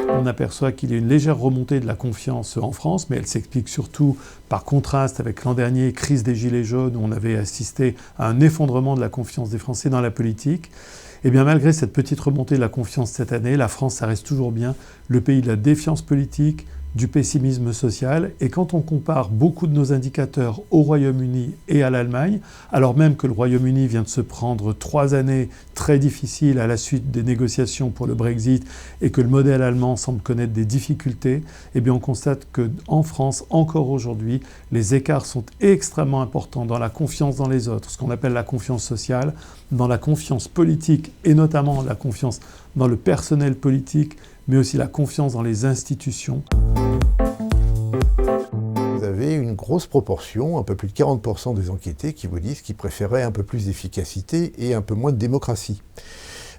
On aperçoit qu'il y a une légère remontée de la confiance en France, mais elle s'explique surtout par contraste avec l'an dernier, crise des Gilets jaunes, où on avait assisté à un effondrement de la confiance des Français dans la politique. Et bien malgré cette petite remontée de la confiance cette année, la France, ça reste toujours bien le pays de la défiance politique, du pessimisme social. Et quand on compare beaucoup de nos indicateurs au Royaume-Uni et à l'Allemagne, alors même que le Royaume-Uni vient de se prendre 3 années très difficiles à la suite des négociations pour le Brexit et que le modèle allemand semble connaître des difficultés, eh bien on constate qu'en France, encore aujourd'hui, les écarts sont extrêmement importants dans la confiance dans les autres, ce qu'on appelle la confiance sociale, dans la confiance politique et notamment la confiance dans le personnel politique, mais aussi la confiance dans les institutions. Vous avez une grosse proportion, un peu plus de 40% des enquêtés qui vous disent qu'ils préféraient un peu plus d'efficacité et un peu moins de démocratie.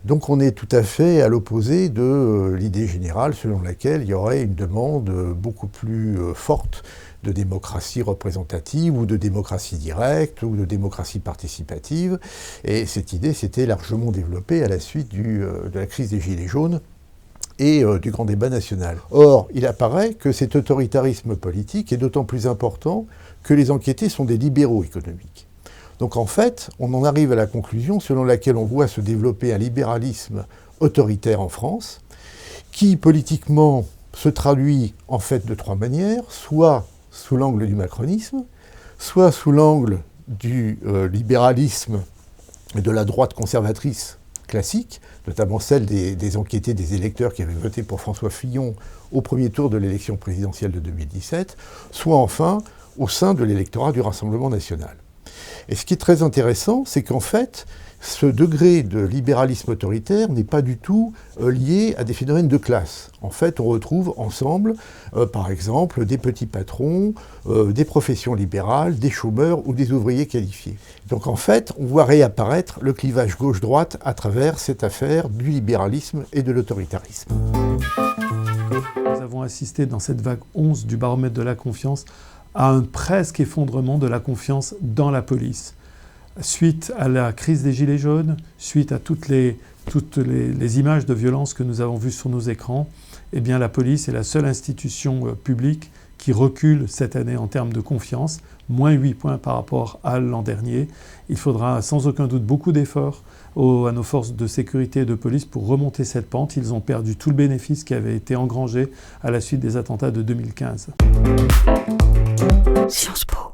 Donc on est tout à fait à l'opposé de l'idée générale selon laquelle il y aurait une demande beaucoup plus forte de démocratie représentative ou de démocratie directe ou de démocratie participative. Et cette idée s'était largement développée à la suite de la crise des Gilets jaunes et du grand débat national. Or, il apparaît que cet autoritarisme politique est d'autant plus important que les enquêtés sont des libéraux économiques. Donc en fait, on en arrive à la conclusion selon laquelle on voit se développer un libéralisme autoritaire en France, qui politiquement se traduit en fait de 3 manières, soit sous l'angle du macronisme, soit sous l'angle du libéralisme et de la droite conservatrice classique, notamment celle des enquêtés, des électeurs qui avaient voté pour François Fillon au premier tour de l'élection présidentielle de 2017, soit enfin au sein de l'électorat du Rassemblement national. Et ce qui est très intéressant, c'est qu'en fait, ce degré de libéralisme autoritaire n'est pas du tout lié à des phénomènes de classe. En fait, on retrouve ensemble, par exemple, des petits patrons, des professions libérales, des chômeurs ou des ouvriers qualifiés. Donc en fait, on voit réapparaître le clivage gauche-droite à travers cette affaire du libéralisme et de l'autoritarisme. Nous avons assisté dans cette vague 11 du baromètre de la confiance à un presque effondrement de la confiance dans la police. Suite à la crise des Gilets jaunes, suite à toutes les images de violence que nous avons vues sur nos écrans, eh bien la police est la seule institution publique qui recule cette année en termes de confiance, moins 8 points par rapport à l'an dernier. Il faudra sans aucun doute beaucoup d'efforts à nos forces de sécurité et de police pour remonter cette pente. Ils ont perdu tout le bénéfice qui avait été engrangé à la suite des attentats de 2015. Sciences Po.